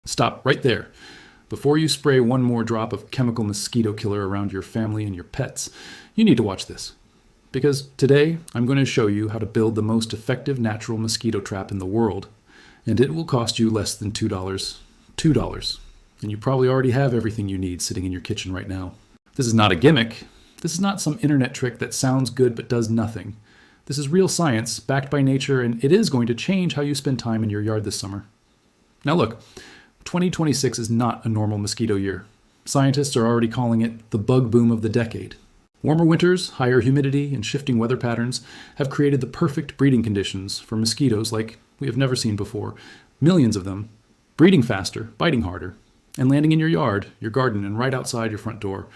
Stop right there. Before you spray one more drop of chemical mosquito killer around your family and your pets, you need to watch this. Because today, I'm going to show you how to build the most effective natural mosquito trap in the world. And it will cost you less than $2. $2. And you probably already have everything you need sitting in your kitchen right now. This is not a gimmick. This is not some internet trick that sounds good but does nothing. This is real science, backed by nature, and it is going to change how you spend time in your yard this summer. Now look, 2026 is not a normal mosquito year. Scientists are already calling it the bug boom of the decade. Warmer winters, higher humidity, and shifting weather patterns have created the perfect breeding conditions for mosquitoes like we have never seen before. Millions of them, breeding faster, biting harder, and landing in your yard, your garden, and right outside your front door.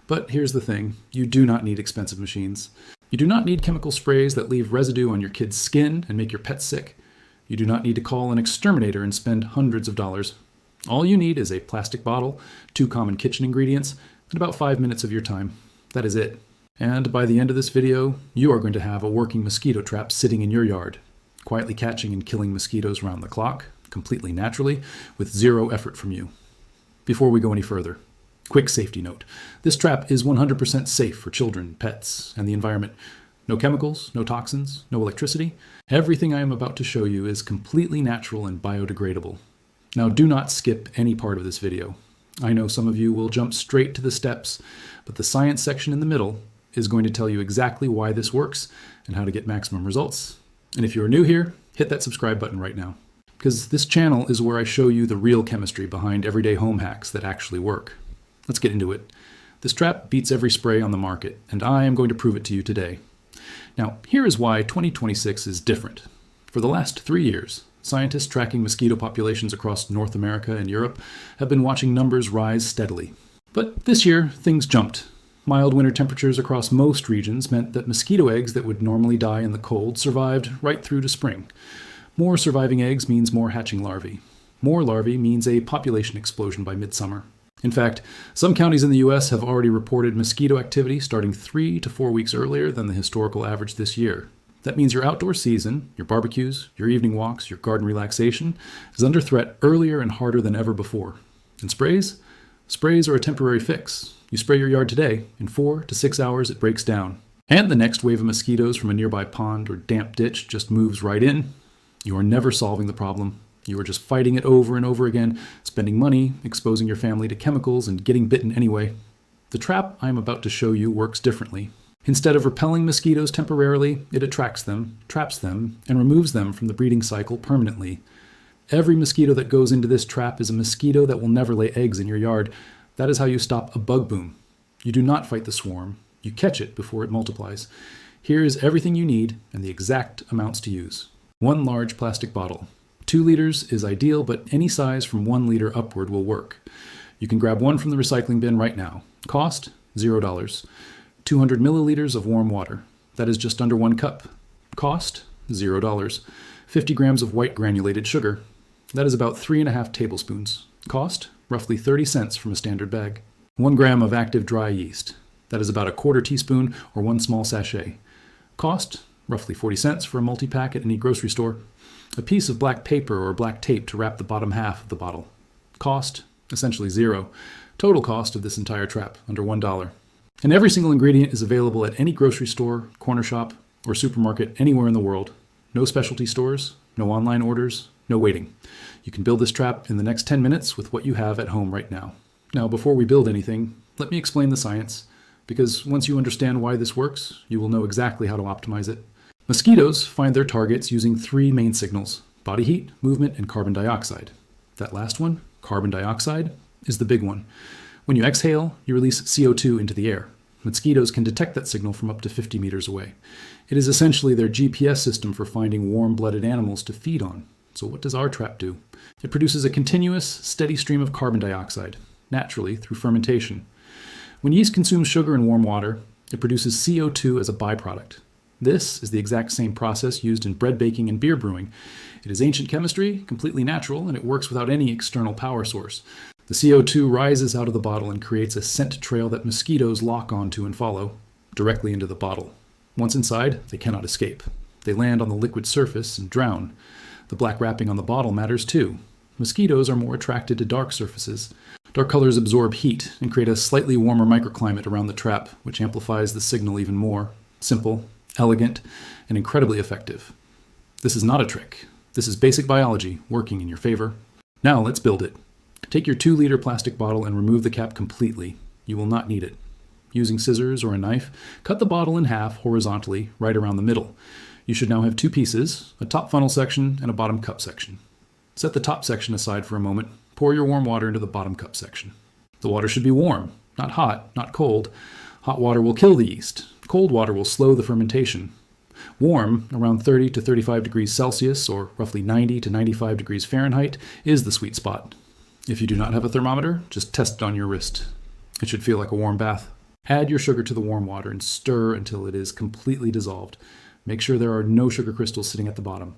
But here's the thing, you do not need expensive machines. You do not need chemical sprays that leave residue on your kid's skin and make your pet sick. You do not need to call an exterminator and spend hundreds of dollars. All you need is a plastic bottle, 2 common kitchen ingredients, and about 5 minutes of your time. That is it. And by the end of this video, you are going to have a working mosquito trap sitting in your yard, quietly catching and killing mosquitoes around the clock, completely naturally, with zero effort from you. Before we go any further, quick safety note. This trap is 100% safe for children, pets, and the environment. No chemicals, no toxins, no electricity. Everything I am about to show you is completely natural and biodegradable. Now do not skip any part of this video. I know some of you will jump straight to the steps, but the science section in the middle is going to tell you exactly why this works and how to get maximum results. And if you're new here, hit that subscribe button right now. Because this channel is where I show you the real chemistry behind everyday home hacks that actually work. Let's get into it. This trap beats every spray on the market, and I am going to prove it to you today. Now, here is why 2026 is different. For the last 3 years, scientists tracking mosquito populations across North America and Europe have been watching numbers rise steadily. But this year, things jumped. Mild winter temperatures across most regions meant that mosquito eggs that would normally die in the cold survived right through to spring. More surviving eggs means more hatching larvae. More larvae means a population explosion by midsummer. In fact, some counties in the U.S. have already reported mosquito activity starting 3 to 4 weeks earlier than the historical average this year. That means your outdoor season, your barbecues, your evening walks, your garden relaxation is under threat earlier and harder than ever before. And sprays? Sprays are a temporary fix. You spray your yard today, in 4 to 6 hours it breaks down. And the next wave of mosquitoes from a nearby pond or damp ditch just moves right in. You are never solving the problem. You are just fighting it over and over again, spending money, exposing your family to chemicals, and getting bitten anyway. The trap I am about to show you works differently. Instead of repelling mosquitoes temporarily, it attracts them, traps them, and removes them from the breeding cycle permanently. Every mosquito that goes into this trap is a mosquito that will never lay eggs in your yard. That is how you stop a bug boom. You do not fight the swarm. You catch it before it multiplies. Here is everything you need and the exact amounts to use. 1 large plastic bottle. 2 liters is ideal, but any size from 1 liter upward will work. You can grab one from the recycling bin right now. Cost, $0. 200 milliliters of warm water. That is just under 1 cup. Cost, $0. 50 grams of white granulated sugar. That is about 3.5 tablespoons. Cost, roughly 30 cents from a standard bag. 1 gram of active dry yeast. That is about 1/4 teaspoon or 1 small sachet. Cost, roughly 40 cents for a multi-pack at any grocery store. A piece of black paper or black tape to wrap the bottom half of the bottle. Cost, essentially 0. Total cost of this entire trap, under $1. And every single ingredient is available at any grocery store, corner shop, or supermarket anywhere in the world. No specialty stores, no online orders, no waiting. You can build this trap in the next 10 minutes with what you have at home right now. Now, before we build anything, let me explain the science, because once you understand why this works, you will know exactly how to optimize it. Mosquitoes find their targets using 3 main signals: body heat, movement, and carbon dioxide. That last one, carbon dioxide, is the big one. When you exhale, you release CO2 into the air. Mosquitoes can detect that signal from up to 50 meters away. It is essentially their GPS system for finding warm-blooded animals to feed on. So what does our trap do? It produces a continuous, steady stream of carbon dioxide, naturally through fermentation. When yeast consumes sugar in warm water, it produces CO2 as a byproduct. This is the exact same process used in bread baking and beer brewing. It is ancient chemistry, completely natural, and it works without any external power source. The CO2 rises out of the bottle and creates a scent trail that mosquitoes lock onto and follow, directly into the bottle. Once inside, they cannot escape. They land on the liquid surface and drown. The black wrapping on the bottle matters too. Mosquitoes are more attracted to dark surfaces. Dark colors absorb heat and create a slightly warmer microclimate around the trap, which amplifies the signal even more. Simple, elegant, and incredibly effective. This is not a trick. This is basic biology working in your favor. Now let's build it. Take your 2-liter plastic bottle and remove the cap completely. You will not need it. Using scissors or a knife, cut the bottle in half horizontally right around the middle. You should now have 2 pieces, a top funnel section and a bottom cup section. Set the top section aside for a moment. Pour your warm water into the bottom cup section. The water should be warm, not hot, not cold. Hot water will kill the yeast. Cold water will slow the fermentation. Warm, around 30 to 35 degrees Celsius, or roughly 90 to 95 degrees Fahrenheit, is the sweet spot. If you do not have a thermometer, just test it on your wrist. It should feel like a warm bath. Add your sugar to the warm water and stir until it is completely dissolved. Make sure there are no sugar crystals sitting at the bottom.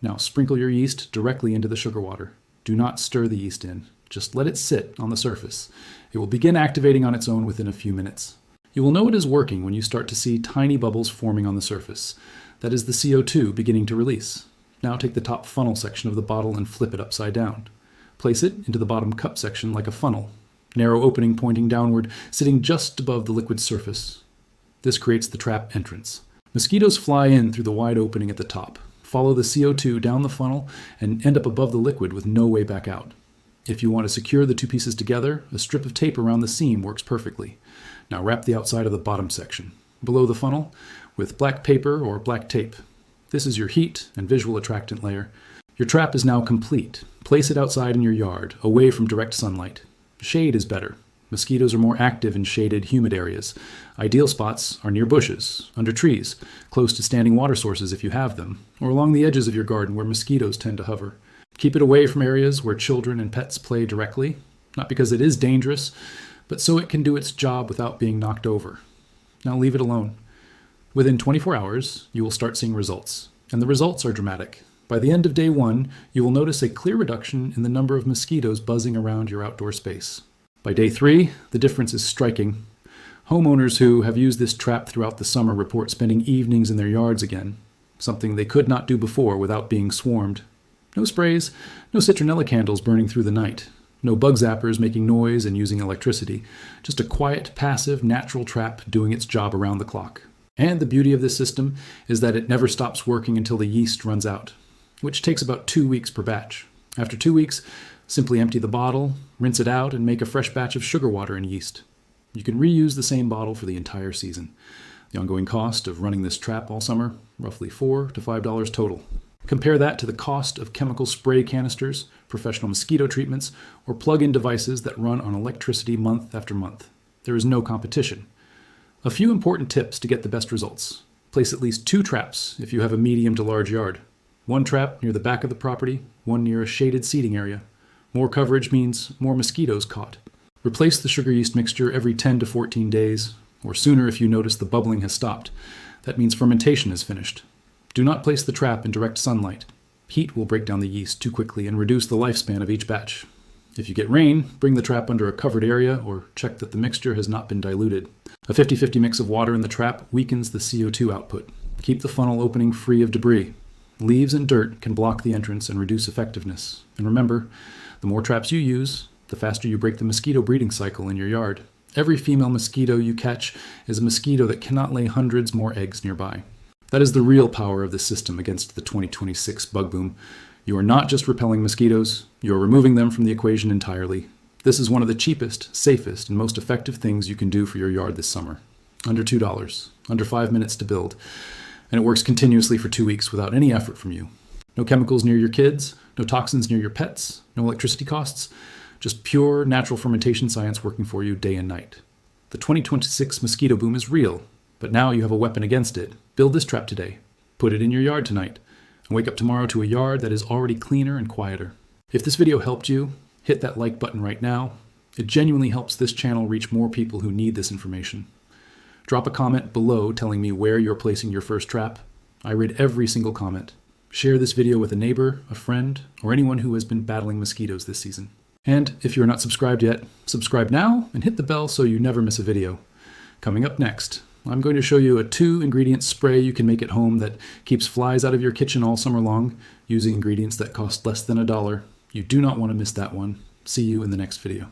Now sprinkle your yeast directly into the sugar water. Do not stir the yeast in. Just let it sit on the surface. It will begin activating on its own within a few minutes. You will know it is working when you start to see tiny bubbles forming on the surface. That is the CO2 beginning to release. Now take the top funnel section of the bottle and flip it upside down. Place it into the bottom cup section like a funnel. Narrow opening pointing downward, sitting just above the liquid surface. This creates the trap entrance. Mosquitoes fly in through the wide opening at the top, follow the CO2 down the funnel, and end up above the liquid with no way back out. If you want to secure the 2 pieces together, a strip of tape around the seam works perfectly. Now wrap the outside of the bottom section, below the funnel, with black paper or black tape. This is your heat and visual attractant layer. Your trap is now complete. Place it outside in your yard, away from direct sunlight. Shade is better. Mosquitoes are more active in shaded, humid areas. Ideal spots are near bushes, under trees, close to standing water sources if you have them, or along the edges of your garden where mosquitoes tend to hover. Keep it away from areas where children and pets play directly, not because it is dangerous, but so it can do its job without being knocked over. Now leave it alone. Within 24 hours, you will start seeing results, and the results are dramatic. By the end of day 1, you will notice a clear reduction in the number of mosquitoes buzzing around your outdoor space. By day 3, the difference is striking. Homeowners who have used this trap throughout the summer report spending evenings in their yards again, something they could not do before without being swarmed. No sprays, no citronella candles burning through the night, no bug zappers making noise and using electricity, just a quiet, passive, natural trap doing its job around the clock. And the beauty of this system is that it never stops working until the yeast runs out, which takes about 2 weeks per batch. After 2 weeks, simply empty the bottle, rinse it out, and make a fresh batch of sugar water and yeast. You can reuse the same bottle for the entire season. The ongoing cost of running this trap all summer, roughly $4 to $5 total. Compare that to the cost of chemical spray canisters, professional mosquito treatments, or plug-in devices that run on electricity month after month. There is no competition. A few important tips to get the best results. Place at least 2 traps if you have a medium to large yard. 1 trap near the back of the property, 1 near a shaded seating area. More coverage means more mosquitoes caught. Replace the sugar yeast mixture every 10 to 14 days, or sooner if you notice the bubbling has stopped. That means fermentation is finished. Do not place the trap in direct sunlight. Heat will break down the yeast too quickly and reduce the lifespan of each batch. If you get rain, bring the trap under a covered area or check that the mixture has not been diluted. A 50-50 mix of water in the trap weakens the CO2 output. Keep the funnel opening free of debris. Leaves and dirt can block the entrance and reduce effectiveness. And remember, the more traps you use, the faster you break the mosquito breeding cycle in your yard. Every female mosquito you catch is a mosquito that cannot lay hundreds more eggs nearby. That is the real power of this system against the 2026 bug boom. You are not just repelling mosquitoes, you are removing them from the equation entirely. This is one of the cheapest, safest, and most effective things you can do for your yard this summer. Under $2, under 5 minutes to build, and it works continuously for 2 weeks without any effort from you. No chemicals near your kids, no toxins near your pets, no electricity costs, just pure natural fermentation science working for you day and night. The 2026 mosquito boom is real, but now you have a weapon against it. Build this trap today, put it in your yard tonight, and wake up tomorrow to a yard that is already cleaner and quieter. If this video helped you, hit that like button right now. It genuinely helps this channel reach more people who need this information. Drop a comment below telling me where you're placing your first trap. I read every single comment. Share this video with a neighbor, a friend, or anyone who has been battling mosquitoes this season. And if you're not subscribed yet, subscribe now and hit the bell so you never miss a video. Coming up next, I'm going to show you a 2-ingredient spray you can make at home that keeps flies out of your kitchen all summer long, using ingredients that cost less than $1. You do not want to miss that one. See you in the next video.